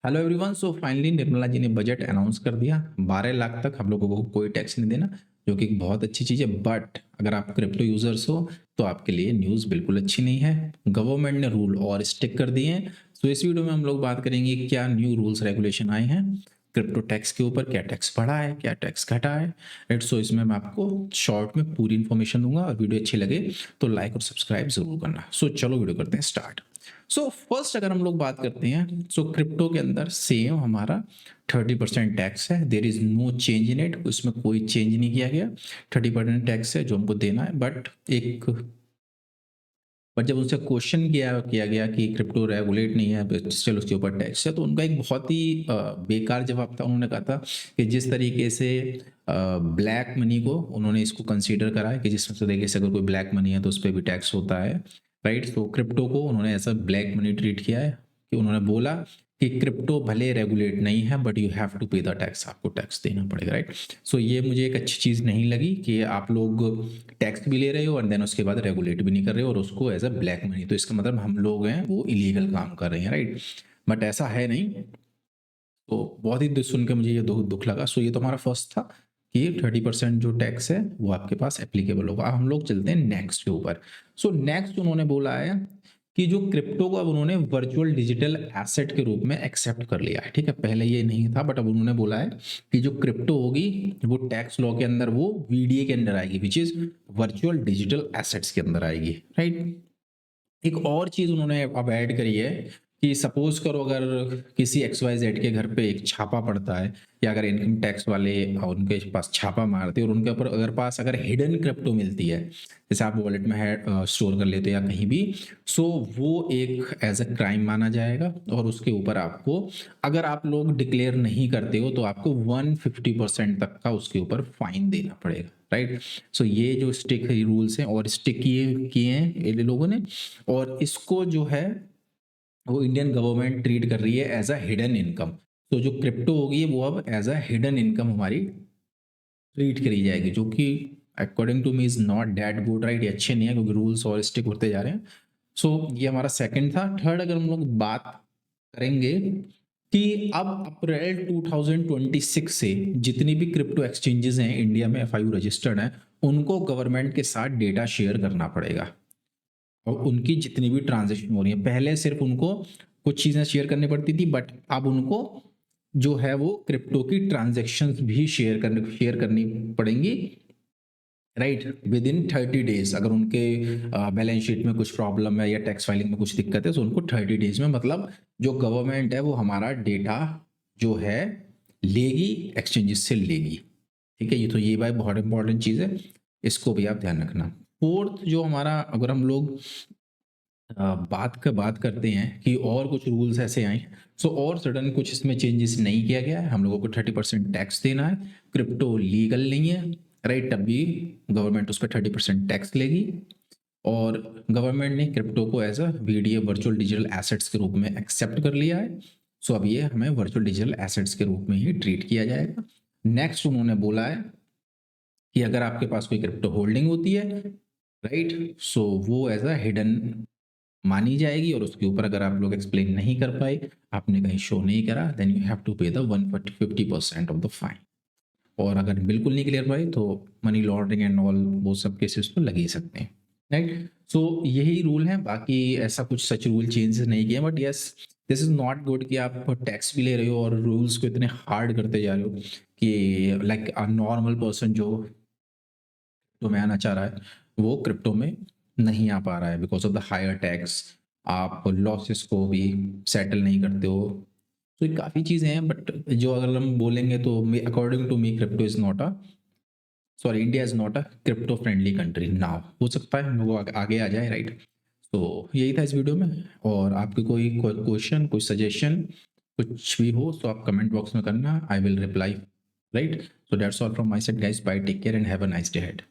Hello everyone. So finally Nirmala ji ने budget announce कर दिया। 12 लाख तक हम लोगों को कोई टैक्स नहीं देना, जो कि एक बहुत अच्छी चीज़ है। बट अगर आप क्रिप्टो यूजर्स हो तो आपके लिए न्यूज़ बिल्कुल अच्छी नहीं है। गवर्नमेंट ने रूल और स्टिक कर दिए हैं। सो इस वीडियो में हम लोग बात करेंगे क्या न्यू रूल्स रेगुलेशन आए हैं क्रिप्टो टैक्स के ऊपर, क्या टैक्स बढ़ा है, क्या टैक्स घटा है। राइट, सो इसमें मैं आपको शॉर्ट में पूरी इन्फॉर्मेशन दूंगा और वीडियो अच्छी लगे तो लाइक और सब्सक्राइब जरूर करना। सो चलो वीडियो करते हैं स्टार्ट। सो फर्स्ट अगर हम लोग बात करते हैं, सो क्रिप्टो के अंदर सेम हमारा 30% टैक्स है। There is no change in it, उसमें कोई चेंज नहीं किया गया। 30% टैक्स है जो हमको देना है। बट जब उनसे क्वेश्चन किया गया कि क्रिप्टो रेगुलेट नहीं है but स्टिल उसके ऊपर टैक्स है, तो उनका एक बहुत ही बेकार जवाब था। उन्होंने कहा था कि जिस तरीके से ब्लैक मनी को उन्होंने इसको कंसीडर करा है कि जिस तरीके से अगर कोई ब्लैक मनी है तो उस पर भी टैक्स होता है। राइट, तो क्रिप्टो को उन्होंने ऐसा ब्लैक मनी ट्रीट किया है कि उन्होंने बोला कि क्रिप्टो भले रेगुलेट नहीं है बट यू हैव टू पे द टैक्स, आपको टैक्स देना पड़ेगा। राइट, सो ये मुझे एक अच्छी चीज़ नहीं लगी कि आप लोग टैक्स भी ले रहे हो और देन उसके बाद रेगुलेट भी नहीं कर रहे हो और उसको एज अ ब्लैक मनी, तो इसका मतलब हम लोग हैं वो इलीगल काम कर रहे हैं। राइट, बट ऐसा है नहीं। तो बहुत ही सुन के मुझे ये दुख लगा। सो ये तो हमारा फर्स्ट था कि 30% जो टैक्स है वो आपके पास एप्लीकेबल होगा। अब हम लोग चलते हैं नेक्स्ट के ऊपर। सो नेक्स्ट उन्होंने बोला है कि जो क्रिप्टो को अब उन्होंने वर्चुअल डिजिटल एसेट के रूप में एक्सेप्ट कर लिया है। ठीक है, पहले ये नहीं था बट अब उन्होंने बोला है कि जो क्रिप्टो होगी वो टैक्स लॉ के अंदर वो वीडीए के अंदर आएगी, which is virtual digital assets के अंदर आएगी। राइट, एक और चीज उन्होंने अब ऐड करी है कि सपोज करो अगर किसी XYZ के घर पे एक छापा पड़ता है या अगर इनकम टैक्स वाले उनके पास छापा मारते हैं और उनके ऊपर अगर हिडन क्रिप्टो मिलती है, जैसे आप वॉलेट में है स्टोर कर लेते हो या कहीं भी, सो वो एक एज अ क्राइम माना जाएगा और उसके ऊपर आपको, अगर आप लोग डिक्लेयर नहीं करते हो तो आपको 150% तक का उसके ऊपर फाइन देना पड़ेगा। राइट, सो ये जो स्टिक रूल्स हैं और स्टिक किए किए हैं इन लोगों ने, और इसको जो है वो इंडियन गवर्नमेंट ट्रीट कर रही है एज अ हिडन इनकम। तो जो क्रिप्टो होगी वो अब एज अ हिडन इनकम हमारी ट्रीट करी जाएगी, जो कि according to me is not that good. Right, ये अच्छे नहीं है क्योंकि रूल्स और स्टिक होते जा रहे हैं। सो ये हमारा सेकंड था। थर्ड अगर हम लोग बात करेंगे कि अब अप्रैल 2026 से जितनी भी क्रिप्टो एक्सचेंजेस हैं इंडिया में FIU रजिस्टर्ड हैं, उनको गवर्नमेंट के साथ डेटा शेयर करना पड़ेगा। और उनकी जितनी भी ट्रांजेक्शन हो रही है, पहले सिर्फ उनको कुछ चीज़ें शेयर करनी पड़ती थी बट अब उनको जो है वो क्रिप्टो की ट्रांजेक्शन भी शेयर करनी पड़ेंगी। Right, with in 30 days. अगर उनके बैलेंस शीट में कुछ प्रॉब्लम है या टैक्स फाइलिंग में कुछ दिक्कत है तो उनको 30 डेज में, मतलब जो गवर्नमेंट है वो हमारा डेटा जो है लेगी, एक्सचेंजेस से लेगी। ठीक है, ये भाई बहुत इंपॉर्टेंट चीज़ है, इसको भी आप ध्यान रखना। फोर्थ जो हमारा, अगर हम लोग बात करते हैं कि और कुछ रूल्स ऐसे आए, सो और सडन कुछ इसमें चेंजेस नहीं किया गया है। हम लोगों को 30% टैक्स देना है। क्रिप्टो लीगल नहीं है। राइट, तब भी गवर्नमेंट उस पर 30% टैक्स लेगी। और गवर्नमेंट ने क्रिप्टो को as a VDA virtual digital assets के रूप में एक्सेप्ट कर लिया है। सो अब ये हमें वर्चुअल डिजिटल एसेट्स के रूप में ही ट्रीट किया जाएगा। नेक्स्ट उन्होंने बोला है कि अगर आपके पास कोई क्रिप्टो होल्डिंग होती है, राइट, सो वो एज अ हिडन मानी जाएगी और उसके ऊपर अगर आप लोग एक्सप्लेन नहीं कर पाए, आपने कहीं शो नहीं करा, देन यू हैव टू पे द 150% ऑफ द फाइन। और अगर बिल्कुल नहीं क्लियर पाए तो मनी लॉन्ड्रिंग एंड ऑल वो सब केसेस तो लग ही सकते हैं। राइट, सो यही रूल है, बाकी ऐसा कुछ सच रूल चेंजेस नहीं किए। But yes, this is not good कि आप टैक्स भी ले रहे हो और रूल्स को इतने हार्ड करते जा रहे हो कि लाइक अ नॉर्मल पर्सन जो में आना चाह रहा है वो क्रिप्टो में नहीं आ पा रहा है because of the higher tax. आप लॉसेस को भी सेटल नहीं करते हो। तो ये काफ़ी चीज़ें हैं बट जो अगर हम बोलेंगे तो according to me crypto is not a, sorry, India is not a crypto friendly country now. हो सकता है हम लोग आगे आ जाए। राइट, तो यही था इस वीडियो में। और आपके कोई क्वेश्चन, कोई सजेशन, कुछ भी हो तो आप कमेंट बॉक्स में करना, I will reply. Right, so that's all from my side guys, bye, take care and have a nice day head.